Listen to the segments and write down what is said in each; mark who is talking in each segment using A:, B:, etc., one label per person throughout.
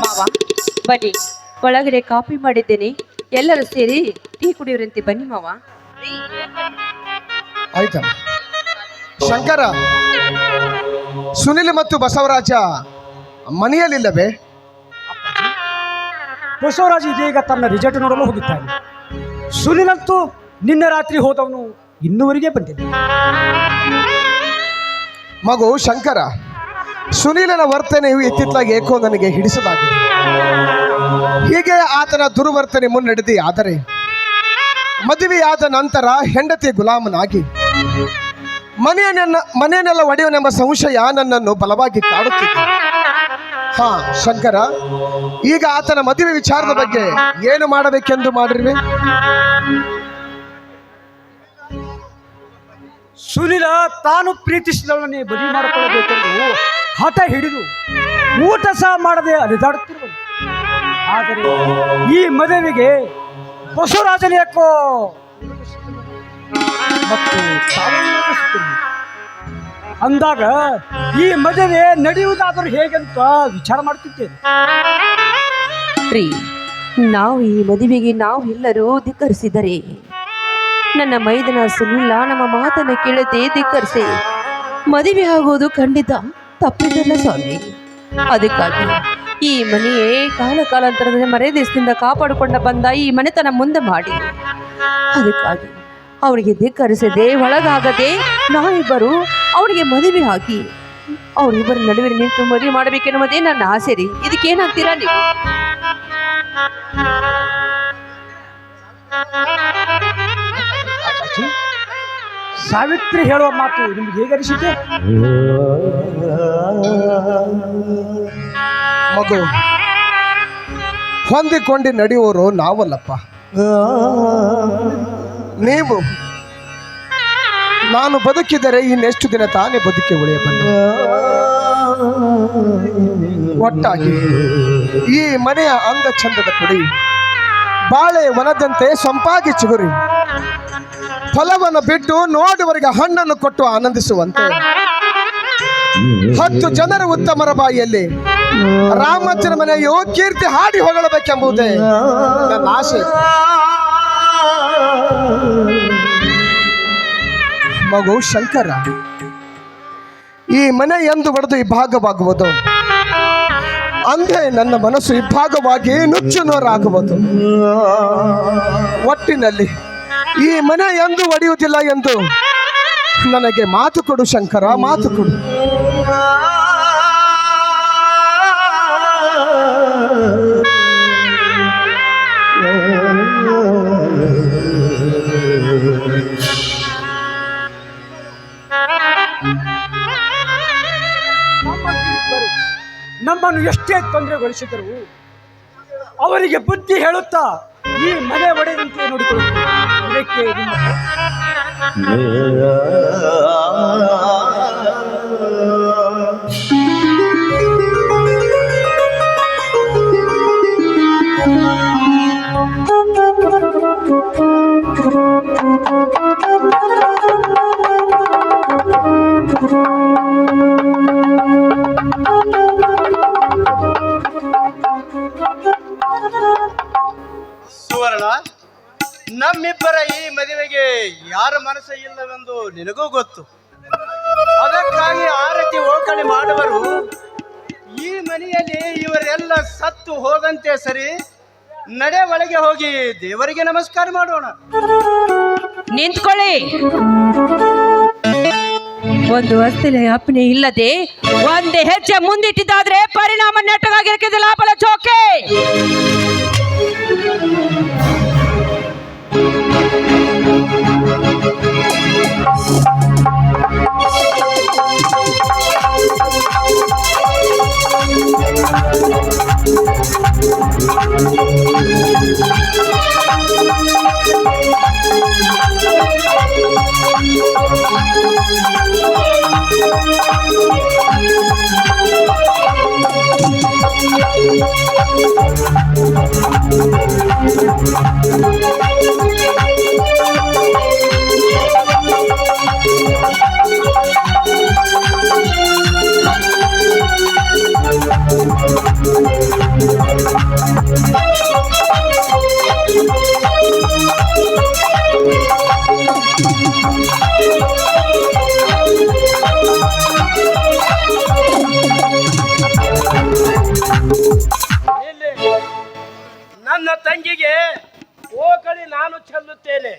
A: ಮಾವ ಬನ್ನಿ, ಒಳಗಡೆ ಕಾಫಿ ಮಾಡಿದ್ದೇನೆ, ಎಲ್ಲರೂ ಸೇರಿ ಟೀ ಕುಡಿಯೋರಂತೆ ಬನ್ನಿ ಮಾವ.
B: ಆಯ್ತಾ ಶಂಕರ, ಸುನಿಲ್ ಮತ್ತು ಬಸವರಾಜ ಮನೆಯಲ್ಲಿಲ್ಲವೇ?
C: ಬಸವರಾಜ್ ಇದೀಗ ತನ್ನ ರಿಸಲ್ಟ್ ನೋಡಲು ಹೋಗಿದ್ದಾನೆ. ಸುನಿಲಂತೂ ನಿನ್ನೆ ರಾತ್ರಿ ಹೋದವನು ಇನ್ನುವರೆಗೆ ಬಂದಿಲ್ಲ.
B: ಮಗು ಶಂಕರ, ಸುನೀಲನ ವರ್ತನೆಯು ಇತ್ತಿತ್ತಲಾಗಿ ಏಕೋ ನನಗೆ ಹಿಡಿಸದಾಗಿದೆ. ಹೀಗೆ ಆತನ ದುರ್ವರ್ತನೆ ಮುನ್ನಡೆದಿ ಆದರೆ ಮದುವೆಯಾದ ನಂತರ ಹೆಂಡತಿ ಗುಲಾಮನಾಗಿ ಮನೆಯನ್ನೆಲ್ಲ ಒಡೆಯುವನೆಂಬ ಸಂಶಯ ನನ್ನನ್ನು ಬಲವಾಗಿ ಕಾಡುತ್ತಿದೆ. ಹಾ ಶಂಕರ, ಈಗ ಆತನ ಮದುವೆ ವಿಚಾರದ ಬಗ್ಗೆ ಏನು ಮಾಡಬೇಕೆಂದು ಮಾಡಿರುವೆ?
C: ಸುನಿಲ ತಾನು ಪ್ರೀತಿಸಿದವನೇ ಬಲಿ ಮಾಡಿಕೊಳ್ಳಬೇಕೆಂದು ಹಠ ಹಿಡಿದು ಊಟ ಸಹ ಮಾಡದೆ ಅಲೆದಾಡುತ್ತಿರುವನು. ಆದರೆ ಈ ಮದುವೆಗೆ ಬಸವರಾಜನ ಯಾಕೋ ಮತ್ತು ಅಂದಾಗ ಈ ಮದುವೆ ನಡೆಯುವುದಾದರೂ ಹೇಗೆಂತ ವಿಚಾರ ಮಾಡುತ್ತಿದ್ದೇನೆ.
A: ನಾವು ಈ ಮದುವೆಗೆ ನಾವು ಎಲ್ಲರೂ ಧಿಕ್ಕರಿಸಿದರೆ ನನ್ನ ಮೈದನ ಸುನಿಲ್ಲ ನಮ್ಮ ಮಾತನ್ನು ಕೇಳದೆ ಧಿಕ್ಕರಿಸಿ ಮದುವೆ ಆಗೋದು ಖಂಡಿತ ತಪ್ಪಿದ್ದಲ್ಲ ಸ್ವಾಮಿ. ಅದಕ್ಕಾಗಿ ಈ ಮನೆಯೇ ಕಾಲಾಂತರದಲ್ಲಿ ಮರ್ಯಾದೆಯಿಂದ ಕಾಪಾಡಿಕೊಂಡ ಬಂದ ಈ ಮನೆತನ ಮುಂದೆ ಮಾಡಿ, ಅದಕ್ಕಾಗಿ ಅವರಿಗೆ ಧಿಕ್ಕರಿಸದೆ ಒಳಗಾಗದೆ ನಾವಿಬ್ಬರು ಅವರಿಗೆ ಮದುವೆ ಹಾಕಿ ಅವರಿಬ್ಬರ ನಡುವೆ ನಿಂತು ಮದುವೆ ಮಾಡಬೇಕೆನ್ನುವುದೇ ನನ್ನ ಆಸೆ ರೀ. ಇದಕ್ಕೇನಾಗ್ತೀರಾ ನೀವು?
C: ಸಾವಿತ್ರಿ ಹೇಳುವ ಮಾತು ನಿಮ್ಗೆ ಹೇಗೆ ಅನಿಸಿದೆ?
B: ಮಗು, ಹೊಂದಿಕೊಂಡು ನಡೆಯುವವರು ನಾವಲ್ಲಪ್ಪ, ನೀವು. ನಾನು ಬದುಕಿದರೆ ಇನ್ನೆಷ್ಟು ದಿನ ತಾನೇ ಬದುಕಿ ಉಳಿಯಬಲ್ಲೆ. ಒಟ್ಟಾಗಿ ಈ ಮನೆಯ ಅಂದ ಚಂದದ ಕುಡಿ ಬಾಳೆ ವನದಂತೆ ಸೊಂಪಾಗಿ ಚಿಗುರಿ ಫಲವನ್ನು ಬಿಟ್ಟು ನೋಡುವವರಿಗೆ ಹಣ್ಣನ್ನು ಕೊಟ್ಟು ಆನಂದಿಸುವಂತೆ 10 ಜನರ ಉತ್ತಮರ ಬಾಯಿಯಲ್ಲಿ ರಾಮಚಂದ್ರ ಮನೆಯು ಕೀರ್ತಿ ಹಾಡಿ ಹೊಗಳಬೇಕೆಂಬುದೇ ನನ್ನ ಆಸೆ. ಮಗು ಶಂಕರ, ಈ ಮನೆ ಎಂದು ಬಡಿದು ಇಬ್ಬಾಗವಾಗುವುದು, ಅಂದೇ ನನ್ನ ಮನಸ್ಸು ಇಬ್ಬಾಗವಾಗಿ ನುಚ್ಚುನೂರಾಗುವುದು. ಒಟ್ಟಿನಲ್ಲಿ ಈ ಮನೆ ಎಂದು ಒಡೆಯುವುದಿಲ್ಲ ಎಂದು ನನಗೆ ಮಾತು ಕೊಡು ಶಂಕರ, ಮಾತು ಕೊಡು.
C: ನಮ್ಮನ್ನು ಎಷ್ಟೇ ತೊಂದರೆಗೊಳಿಸಿದರು ಅವರಿಗೆ ಬುದ್ಧಿ ಹೇಳುತ್ತಾ ಈ ಮನೆ ಒಡೆದಂತೆ ನೋಡಿಕೊಳ್ಳುತ್ತಾರೆ. ಇದಕ್ಕೆ
D: ಸುವರ್ಣ, ನಮ್ಮಿಬ್ಬರ ಈ ಮದುವೆಗೆ ಯಾರ ಮನಸ್ಸು ಇಲ್ಲವೆಂದು ನಿನಗೂ ಗೊತ್ತು. ಅದಕ್ಕಾಗಿ ಆರತಿ ಓಕಳಿ ಮಾಡುವರು ಈ ಮನೆಯಲ್ಲಿ ಇವರೆಲ್ಲ ಸತ್ತು ಹೋದಂತೆ ಸರಿ. ನಡೆ, ಒಳಗೆ ಹೋಗಿ ದೇವರಿಗೆ ನಮಸ್ಕಾರ ಮಾಡೋಣ.
A: ನಿಂತ್ಕೊಳ್ಳಿ. ಒಂದು ವಸ್ತುವಿನ ಅಪ್ಪನೆ ಇಲ್ಲದೆ ಒಂದೇ ಹೆಜ್ಜೆ ಮುಂದಿಟ್ಟಿದ್ದಾದ್ರೆ ಪರಿಣಾಮ ನೆಟ್ಟಗಾಗಿರಕ್ಕೆ ಲಾಭಲ ಚೋಕೆ.
D: ಇಲ್ಲಿ ನನ್ನ ತಂಗಿಗೆ ಓಕಳಿ ನಾನು ಚೆಲ್ಲುತ್ತೇನೆ.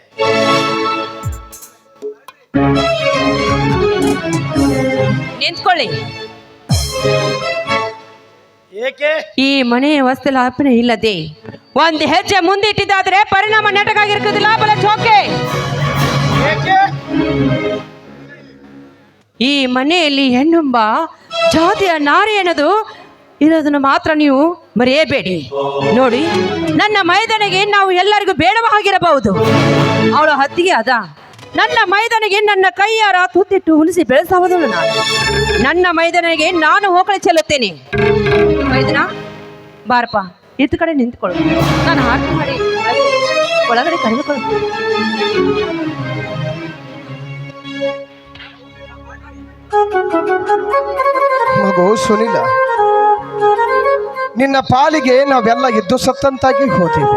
A: ನಿಂತ್ಕೊಳ್ಳಿ.
D: ಏಕೆ?
A: ಈ ಮನೆಯ ವಸ್ತುಲಾಪನೆ ಇಲ್ಲದೆ ಒಂದು ಹೆಜ್ಜೆ ಮುಂದಿಟ್ಟಿದ್ದಾದ್ರೆ ಪರಿಣಾಮ ನೆಟಕಾಗಿರ್ತದಿಲ್ಲ. ಬಲ ಚೋಕೆ.
D: ಏಕೆ?
A: ಈ ಮನೆಯಲ್ಲಿ ಹೆಣ್ಣೆಂಬ ಜಾತಿಯ ನಾರಿ ಅನ್ನೋದು ಇರೋದನ್ನು ಮಾತ್ರ ನೀವು ಮರೆಯಬೇಡಿ. ನೋಡಿ, ನನ್ನ ಮೈದನಿಗೆ ನಾವು ಎಲ್ಲರಿಗೂ ಬೇಡವಾಗಿರಬಹುದು. ಅವಳ ಹತ್ತಿಗೆ ಅದ. ನನ್ನ ಮೈದನಿಗೆ ನನ್ನ ಕೈಯಾರ ತುತ್ತಿಟ್ಟು ಉಳಿಸಿ ಬೆಳೆಸಬಹುದಳು ನಾನು. ನನ್ನ ಮೈದನಿಗೆ ನಾನು ಹೋಕಳಿ ಚೆಲ್ಲುತ್ತೇನೆ. ಮೈದನ ಬಾರಪ್ಪ, ಇತ್ತ ಕಡೆ ನಿಂತ್ಕೊಳ್ಳು. ನಾನು ಆರತಿ ಮಾಡಿ ಒಳಗಡೆ ಕರೆದುಕೊಳ್ಳು.
B: ಮಗು ಸುನಿಲ, ನಿನ್ನ ಪಾಲಿಗೆ ನಾವೆಲ್ಲ ಇದ್ದು ಸತ್ತಂತಾಗಿ ಹೋದೆವು.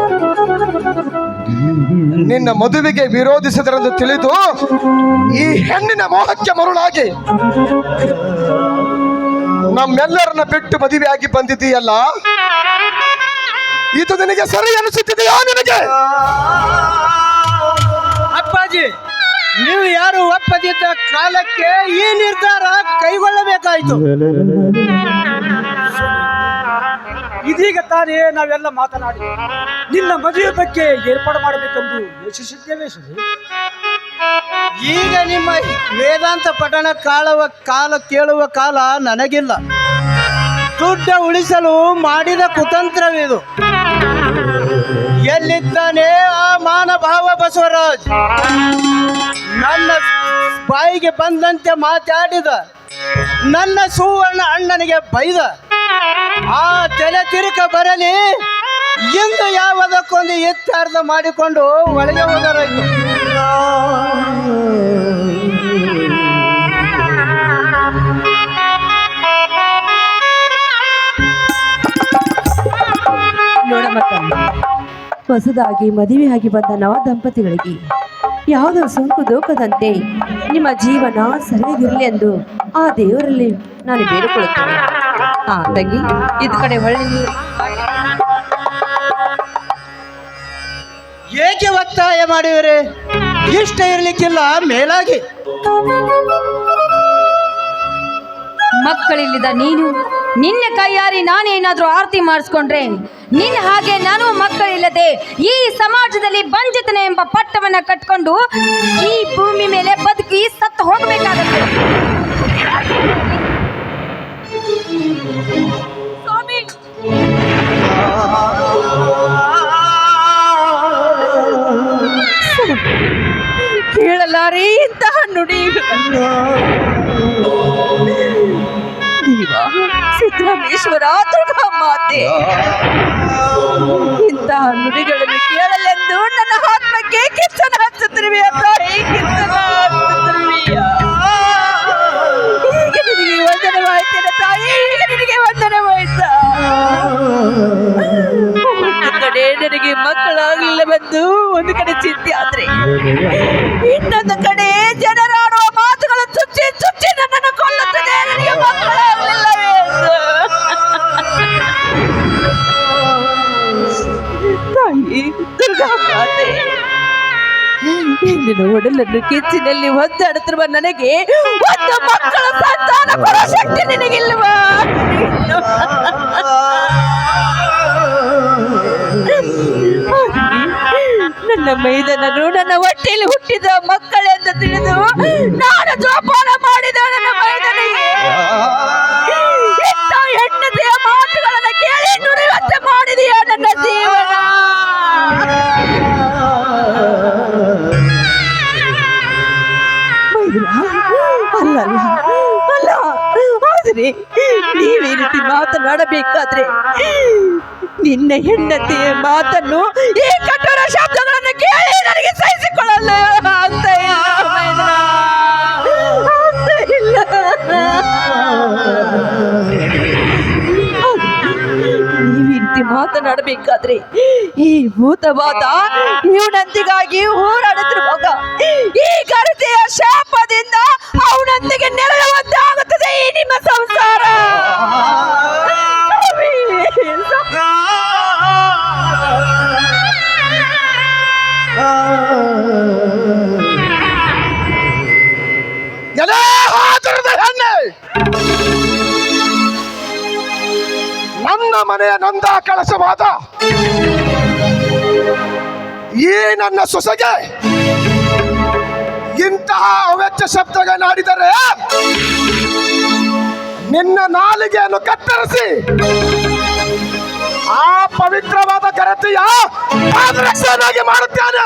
B: ನಿನ್ನ ಮದುವೆಗೆ ವಿರೋಧಿಸಿದರೆಂದು ತಿಳಿದು ಈ ಹೆಣ್ಣಿನ ಮೋಹಕ್ಕೆ ಮರುಳಾಗಿ ನಮ್ಮೆಲ್ಲರನ್ನ ಬಿಟ್ಟು ಮದುವೆಯಾಗಿ ಬಂದಿದ್ದೀಯಲ್ಲ, ಇದು ನಿನಗೆ ಸರಿ ಅನಿಸುತ್ತಿದೆಯಾ? ನಿನಗೆ
D: ಅಪ್ಪಾಜಿ, ನೀವು ಯಾರು ಒಪ್ಪದಿದ್ದ ಕಾಲಕ್ಕೆ ಈ ನಿರ್ಧಾರ ಕೈಗೊಳ್ಳಬೇಕಾಯಿತು.
C: ಇದೀಗ ತಾನೇ ನಾವೆಲ್ಲ ಮಾತನಾಡಿ ನಿನ್ನ ಮದುವೆ ಬಗ್ಗೆ ಏರ್ಪಾಡು ಮಾಡಬೇಕೆಂದು ಯೋಚಿಸಿದ್ದೇವೆ ಸುಧಿ.
D: ಈಗ ನಿಮ್ಮ ವೇದಾಂತ ಪಠಣ ಕಾಲ ಕೇಳುವ ಕಾಲ ನನಗಿಲ್ಲ. ದುಡ್ಡ ಉಳಿಸಲು ಮಾಡಿದ ಕುತಂತ್ರವಿದು. ಎಲ್ಲಿದ್ದಾನೆ ಆ ಮಾನಭಾವ ಬಸವರಾಜ್? ನನ್ನ ಬಾಯಿಗೆ ಬಂದಂತೆ ಮಾತಾಡಿದ, ನನ್ನ ಸುವರ್ಣ ಅಣ್ಣನಿಗೆ ಬೈದ. ಆ ತಲೆ ತಿರುಕ ಬರಲಿ, ಇಂದು ಯಾವುದಕ್ಕೊಂದು ಇತ್ಯಾರ್ಥ ಮಾಡಿಕೊಂಡು ಒಳಗೆ ಹೋದರಾಯ್ತು.
A: ನೋಡಮ್ಮ, ಹೊಸದಾಗಿ ಮದುವೆಯಾಗಿ ಬಂದ ನವ ದಂಪತಿಗಳಿಗೆ ಯಾವುದೋ ಸೋಂಕು ದೋಕದಂತೆ ನಿಮ್ಮ ಜೀವನ ಸರಿಯಾಗಿರಲಿ ಎಂದು ಆ ದೇವರಲ್ಲಿ ನಾನು ಬೇಡಿಕೊಳ್ಳುತ್ತೇನೆ. ಹಾ ತಂಗಿ, ಇದ್ ಕಡೆ ಒಳ್ಳೆ ನೀರು.
D: ಏಕೆ ಒತ್ತಾಯ ಮಾಡಿದರೆ? ಇಷ್ಟ ಇರ್ಲಿಕ್ಕಿಲ್ಲ ಮೇಲಾಗಿ.
E: ಮಕ್ಕಳಿಲ್ಲದ ನೀನು ನಿನ್ನ ಕೈಯಾರಿ ನಾನೇನಾದ್ರೂ ಆರತಿ ಮಾಡಿಸ್ಕೊಂಡ್ರೆ ನಿನ್ನ ಹಾಗೆ ನಾನು ಮಕ್ಕಳಿಲ್ಲದೆ ಈ ಸಮಾಜದಲ್ಲಿ ಬಂಜಿತನೆ ಎಂಬ ಪಟ್ಟವನ್ನ ಕಟ್ಕೊಂಡು ಈ ಭೂಮಿ ಮೇಲೆ ಬದುಕಿ ಸತ್ತು ಹೋಗಬೇಕಾಗತ್ತೆ. ಸ್ವಾಮಿ,
A: ಕೇಳಲಾರೆ ಇಂತಹ ನುಡಿಗಳನ್ನು. ದೇವ, ಸಿದ್ದರಾಮೇಶ್ವರ, ದುರ್ಗಾ ಮಾತೆ, ಇಂತಹ ನುಡಿಗಳನ್ನು ಕೇಳಲೆಂದು ನನ್ನ ಆತ್ಮಕ್ಕೆ ಕಿಚ್ಚನ ಹಚ್ಚುತ್ತಿರುವೆ ತಾಯಿ, ಕಿಚ್ಚನ ಹಚ್ಚುತ್ತಿರುವೆಯ. ಈಗ ನಿನಗೆ ವಂದನವಾಯ್ತೇನೆ ತಾಯಿ, ಈಗ ನಿನಗೆ ವಂದನವಾಯ್ತ. ಒಂದು ಕಡೆ ನನಗೆ ಮಕ್ಕಳಾಗಲಿಲ್ಲವೆಂದು ಒಂದು ಕಡೆ ಚಿಂತೆ ಆದ್ರೆ, ಇನ್ನೊಂದು ಕಡೆ ಜನರಾಡುವ ಮಾತುಗಳು ಚುಚ್ಚಿ ಚುಚ್ಚಿ ನನ್ನನ್ನು ಕೊಲ್ಲುತ್ತದೆ. ನನಗೆ ಮಕ್ಕಳಾಗಲಿಲ್ಲವೇ ಎಂದು. ತಾಯಿ ದುರ್ಗಾ ಮಾತೆ, ನಿನ್ನ ಒಡಲನ್ನು ಕಿಚ್ಚಿನಲ್ಲಿ ಒದ್ದಾಡುತ್ತಿರುವ ನನಗೆ ಒಂದು ಮಕ್ಕಳ ಸಂತಾನ ಕೊಡೋ ಶಕ್ತಿ ನಿನಗಿಲ್ವಾ? ನನ್ನ ಮೈದನರು ನನ್ನ ಹೊಟ್ಟೆಯಲ್ಲಿ ಹುಟ್ಟಿದ ಮಕ್ಕಳೆಂದು ತಿಳಿದು ನಾನು ಜೋಪಾನ ಮಾಡಿದ ನನ್ನ ಮೈದನಿಗೆ ಇಂಥ ಹೆಣ್ಣತೆಯ ಮಾತುಗಳನ್ನು ಕೇಳಿ ನುಡಿಯುವಂತೆ ಮಾಡಿದೆಯಾ ನನ್ನ ಜೀವನ? ಅಲ್ಲ ಆದರೆ ನೀವೇ ರೀತಿ ಮಾತನಾಡಬೇಕಾದ್ರೆ ನಿನ್ನ ಹೆಂಡತಿಯ ಮಾತನ್ನು ಈ ಕಠೋರ ಶಬ್ದಗಳನ್ನು ಕೇಳಿ ನನಗೆ ಸಹಿಸಿಕೊಳ್ಳಲ್ಲ ಅಂತ ಇಲ್ಲ. ನೀವಿಂತಿ ಮಾತನಾಡಬೇಕಾದ್ರೆ ಈ ಭೂತವಾದ ಇವನಂತಿಗಾಗಿ ಹೋರಾಡುತ್ತಿರುವಾಗ ಈ ಕರತೆಯ ಶಾಪದಿಂದ ಅವನೊಂದಿಗೆ ನೆರಳುವಂತಾಗುತ್ತದೆ ಈ ನಿಮ್ಮ ಸಂಸಾರ.
B: ಎಲೇ ಹಾಜರದ ಹೆಣ್ಣೆ, ನನ್ನ ಮನೆಯ ನೊಂದ ಕಳಸವಾದ ಈ ನನ್ನ ಸೊಸೆಗೆ ಇಂತಹ ಅವೆಚ್ಚ ಶಬ್ದಗಳನ್ನಾಡಿದರೆ ನಿನ್ನ ನಾಲಿಗೆಯನ್ನು ಕತ್ತರಿಸಿ ಆ ಪವಿತ್ರವಾದ ಕರತೆಯ ಪಾದರಕ್ಷೆಯನ್ನಾಗಿ ಮಾಡುತ್ತೇನೆ.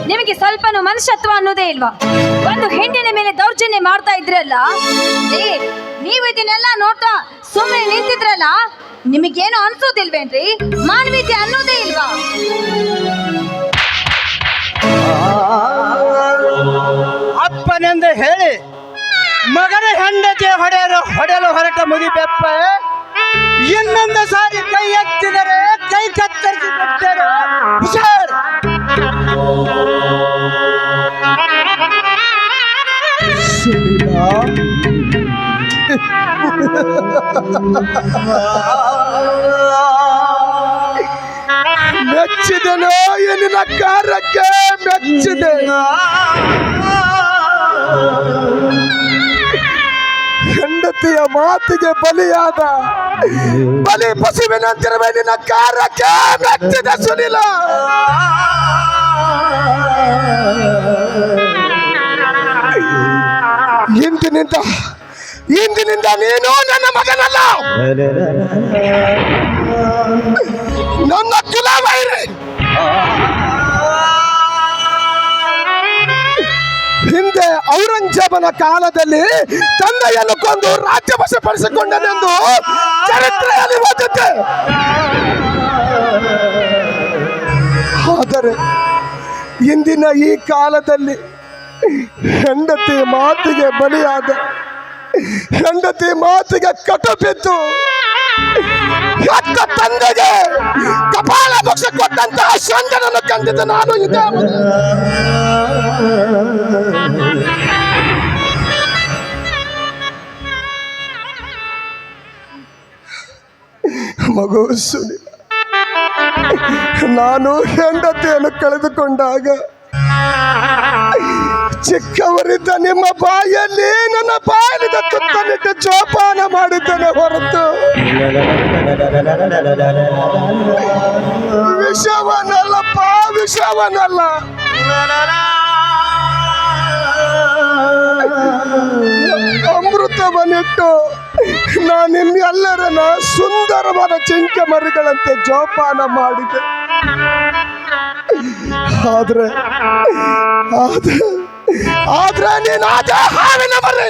E: ನಿಮಗೆ ಸ್ವಲ್ಪನೂ ಮನುಷ್ಯತ್ವ ಅನ್ನೋದೇ ಇಲ್ವಾ? ಒಂದು ಹೆಣ್ಣಿನ ಮೇಲೆ ದೌರ್ಜನ್ಯ ಮಾಡ್ತಾ ಇದ್ರಲ್ಲ, ನೀವು ಇದನ್ನೆಲ್ಲ ನೋಡ್ತಾ ಸುಮ್ಮನೆ ನಿಂತಿದ್ರಲ್ಲ, ನಿಮಗೇನು ಅನ್ಸೋದಿಲ್ವೇನ್ರಿ? ಮಾನವೀಯತೆ ಅನ್ನೋದೇ ಇಲ್ವಾ?
D: ಅಪ್ಪನೆಂದು ಹೇಳಿ ಮಗನ ಹೆಂಡತಿ ಹೊಡೆಯಲು ಹೊರಟ ಮುಗಿಬೆಪ್ಪ ಇನ್ನೊಂದು ಸಾರಿ ಕೈ ಎತ್ತಿದರೆ ಕೈ ಕತ್ತರಿಸಿ ಬಿಟ್ಟರು. ಹುಷಾರ್.
B: ಮೆಚ್ಚಿದೆನೋ ಎನ್ನಿನ ಕಾರ್ಯಕ್ಕೆ ಮೆಚ್ಚಿದೆ. ಹೆಂಡತಿಯ ಮಾತಿಗೆ ಬಲಿಯಾದ ಬಲಿ ಪಶುವಿನಂತಿರುವ ನಿನ್ನ ಕಾರ್ಯಕ್ಕೆ ಮೆಚ್ಚಿದೆ ಸುನಿಲ. ಇಂದಿನಿಂದ ನೀನು ನನ್ನ ಮಗನಲ್ಲ, ನನ್ನ ಕುಲವೈರಿ. ಹಿಂದೆ ಔರಂಗಜೇಬನ ಕಾಲದಲ್ಲಿ ತಂದೆಯನ್ನು ಕೊಂದು ರಾಜ್ಯ ವಶಪಡಿಸಿಕೊಂಡನೆಂದು ಚರಿತ್ರೆಯಲ್ಲಿ ಓದುತ್ತೆ. ಆದರೆ ಇಂದಿನ ಈ ಕಾಲದಲ್ಲಿ ಹೆಂಡತಿ ಮಾತಿಗೆ ಬಲಿಯಾದ, ಹೆಂಡತಿ ಮಾತಿಗೆ ಕಟ ಬಿದ್ದು ಹೆತ್ತ ತಂದೆಗೆ ಕಪಾಲ ಮೋಕ್ಷ ಕೊಟ್ಟಂತಹ ಸಂಗನನ್ನು ಕಂಡಿದ್ದ ನಾನು. ಇದೆ ಮಗು ಸುನಿ, ನಾನು ಹೆಂಡತಿಯನ್ನು ಕಳೆದುಕೊಂಡಾಗ ಚಿಕ್ಕವರಿದ್ದ ನಿಮ್ಮ ಬಾಯಲ್ಲಿ ನನ್ನ ಬಾಯಲ್ಲಿದ್ದ ತುತ್ತನಿಟ್ಟು ಜೋಪಾನ ಮಾಡಿದ್ದೇನೆ ಹೊರತು ವಿಷವನ್ನಲ್ಲಪ್ಪ, ವಿಷವನ್ನಲ್ಲ. ಅಮೃತವನ್ನಿಟ್ಟು ನಾನು ನಿಮ್ಮೆಲ್ಲರನ್ನ ಸುಂದರವಾದ ಚಿಂಕೆ ಮರಿಗಳಂತೆ ಜೋಪಾನ ಮಾಡಿದೆ. ಆದ್ರೆ ನೀನಾದ ಹಾವಿನ ಮರಿ,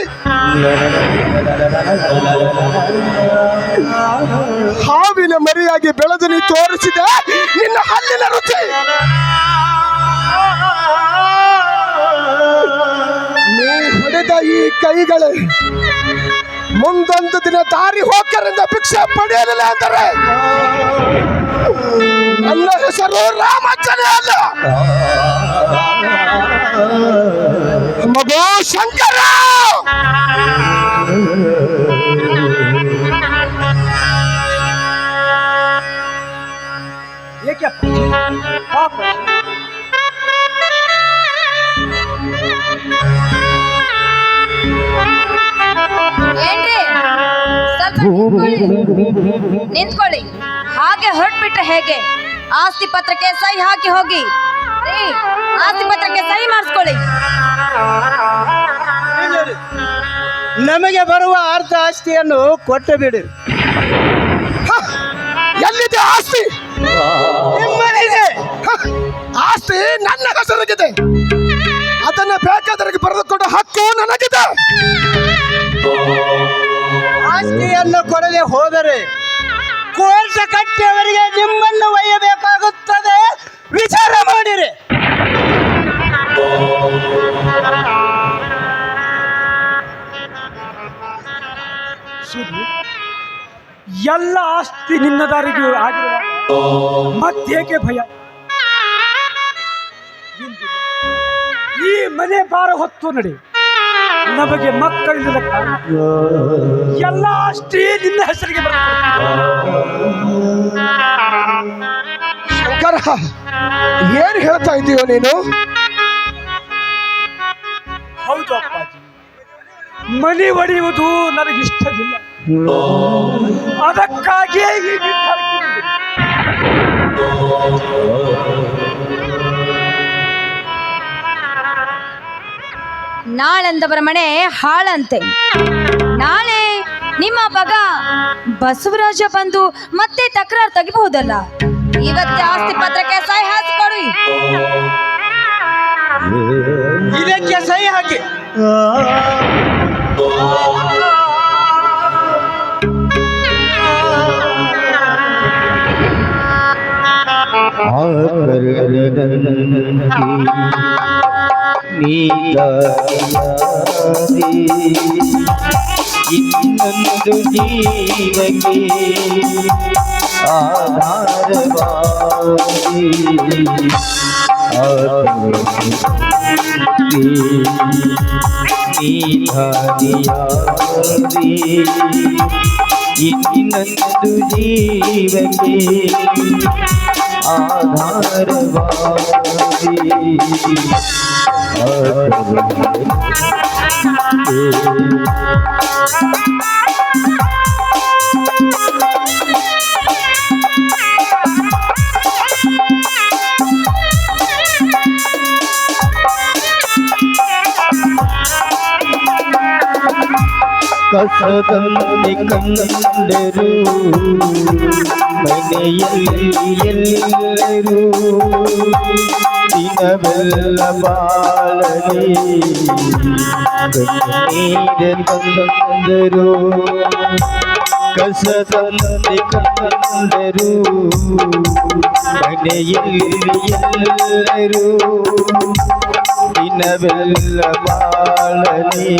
B: ಹಾವಿನ ಮರಿಯಾಗಿ ಬೆಳೆದು ನೀ ತೋರಿಸಿದೆ ನಿನ್ನ ಹಲ್ಲಿನ ರುಚಿ. ನೀ ಹೊಡೆದ ಈ ಕೈಗಳೇ ಮುಂದೊಂದು ದಿನ ದಾರಿ ಹೋಕರಿಂದ ಭಿಕ್ಷೆ ಪಡೆಯಲಿಲ್ಲ ಅಂದರೆ ನನ್ನ ಹೆಸರು ರಾಮಾಚಾರ್ಯ ಅಲ್ಲ, ಮಗು ಶಂಕರ.
C: ಏಕೆ ಪಾಪ
E: ಏನ್ರಿ ಸ್ವಲ್ಪ ನಿಂತ್ಕೊಳ್ಳಿ. ಹಾಗೆ ಹೊರಟ್ಬಿಟ್ರೆ ಹೇಗೆ? ಆಸ್ತಿ ಪತ್ರಕ್ಕೆ ಸಹಿ ಹಾಕಿ ಹೋಗಿ. ಆಸ್ತಿ ಪತ್ರಕ್ಕೆ ಸಹಿ ಮಾಡಿಸ್ಕೊಳ್ಳಿ.
D: ನಮಗೆ ಬರುವ ಅರ್ಧ ಆಸ್ತಿಯನ್ನು ಕೊಟ್ಟು ಬಿಡಿ.
B: ಎಲ್ಲಿದೆ ಆಸ್ತಿ?
D: ನಿಮ್ಮನಿದೆ.
B: ಆಸ್ತಿ ನನ್ನ ಹೆಸರಿಗಿದೆ, ಅದನ್ನ ಬೇಕಾದವರಿಗೆ ಬರೆದುಕೊಂಡು ಹಕ್ಕು ನನಗಿದೆ.
D: ಆಸ್ತಿಯನ್ನು ಕೊಡದೆ ಹೋದರೆ ಕೋರ್ಟ ಕಟ್ಟಿಯವರಿಗೆ ನಿಮ್ಮನ್ನು ಒಯ್ಯಬೇಕಾಗುತ್ತದೆ. ವಿಚಾರ ಮಾಡಿರಿ.
C: ಎಲ್ಲ ಆಸ್ತಿ ನಿನ್ನ ದಾರಿಗೆ ಆಗಿರುವಾಗ ಮತ್ತೇಕೆ ಭಯ? ಈ ಮನೆ ಭಾರ ಹೊತ್ತು ನಡೆ. ನಮಗೆ ಮಕ್ಕಳಿಲ್ಲದ ಕಾರಣ ಎಲ್ಲ ಆಸ್ತಿ ನಿನ್ನ ಹೆಸರಿಗೆ
B: ಶಂಕರ, ಏನ್ ಹೇಳ್ತಾ ಇದೀಯೋ ನೀನು?
C: ಹೌದು ಅಪ್ಪಾಜಿ, ಮನೆ ಒಡೆಯುವುದು ನನಗಿಷ್ಟವಿಲ್ಲ. ಅದಕ್ಕಾಗಿಯೇ ಈ ನಿರ್ಧಾರಕ್ಕೆ ಬಂದೆ.
E: ನಾಳಂದವರ ಮನೆ ಹಾಳಂತೆ. ನಾಳೆ ನಿಮ್ಮ ಮಗ ಬಸವರಾಜ ಬಂದು ಮತ್ತೆ ತಕರಾರು ತೆಗಿಬಹುದಲ್ಲ. ಇವತ್ತೇ ಆಸ್ತಿ ಪತ್ರಕ್ಕೆ ಸಹಿ ಹಾಕಿಕೊಡಿ.
D: ಇದಕ್ಕೆ ಸಹಿ ಹಾಕಿ.
F: ಇನ್ನೊಂದು ಜೀವಕ್ಕೆ ಆಧಾರವಾಗಿ ಇನ್ನೊಂದು ಜೀವಕ್ಕೆ ಆಧಾರವಾಗಿ ಕಸದಂತೆ ಕಂಡರು ಮನೆಯಲ್ಲಿ ಎಲ್ಲರೂ ದಿನವೆಲ್ಲ ಬಾಳಲಿ ಕಣ್ಣೀರ ತಂದರು. ಕಸದಂತೆ ಕಂಡರು ಮನೆಯಲ್ಲಿ ಎಲ್ಲರೂ ದಿನವೆಲ್ಲ ಬಾಳಲಿ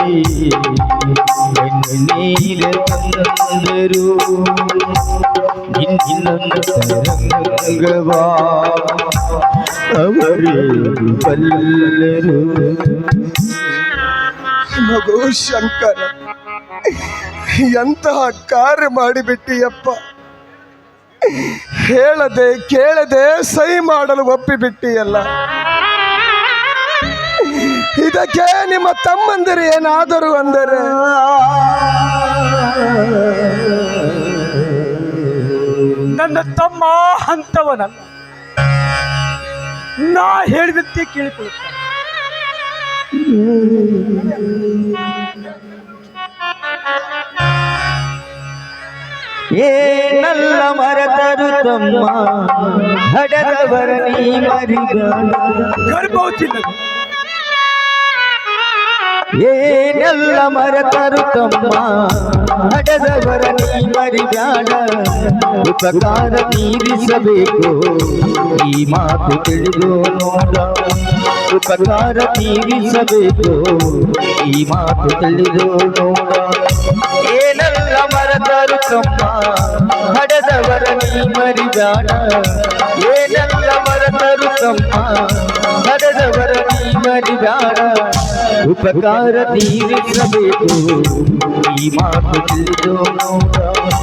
F: ಕಣ್ಣೀರ ತಂದರು. ಇನ್ನೊಂದು ತರಂಗವಾ ಅವರೇ ಬಲ್ಲರು.
B: ಮಗು ಶಂಕರ, ಎಂತಹ ಕಾರ್ಯ ಮಾಡಿಬಿಟ್ಟಿಯಪ್ಪ. ಹೇಳದೆ ಕೇಳದೆ ಸಹಿ ಮಾಡಲು ಒಪ್ಪಿಬಿಟ್ಟಿಯಲ್ಲ. ಇದಕ್ಕೆ ನಿಮ್ಮ ತಮ್ಮಂದಿರು ಏನಾದರೂ ಅಂದರೆ
C: ನನ್ನ ತಮ್ಮ ಅಂತವನಲ್ಲ. ನಾ ಹೇಳಿದಂತೆ ಕೇಳಿಕೊಳ್ಳುತ್ತಾನೆ.
F: ಏನಲ್ಲ ಮರೆತರು ತಮ್ಮ ಹಡದವರ ನೀ ಮರಿದ.
C: ಗರ್ಭವತಿ ನದಿ
F: ಏನೆಲ್ಲ ಮರೆತರು ತಮ್ಮ ಹಡದವರ ನೀ ಮರಿಬ್ಯಾಡ. ಉಪಕಾರ ತೀರಿಸಬೇಕು ಈ ಮಾತು ತಿಳಿದು ನೋಡ. ಉಪಕಾರ ತೀರಿಸಬೇಕು ಈ ಮಾತು ತಿಳಿದು ನೋಡ. ಏನೆಲ್ಲ ಮರೆತರು ತಮ್ಮ ಹಡದವರ ನೀ ಮರಿಬ್ಯಾಡ. ಏನೆಲ್ಲ ಮರೆತರು ತಮ್ಮ ಹಡದವರ ನೀ ಮರಿಬ್ಯಾಡ. ಉಪಕಾರ ತೀರಿಸಬೇಕು ಈ ಮಾತು ತಿಳಿದು ನೋಡ.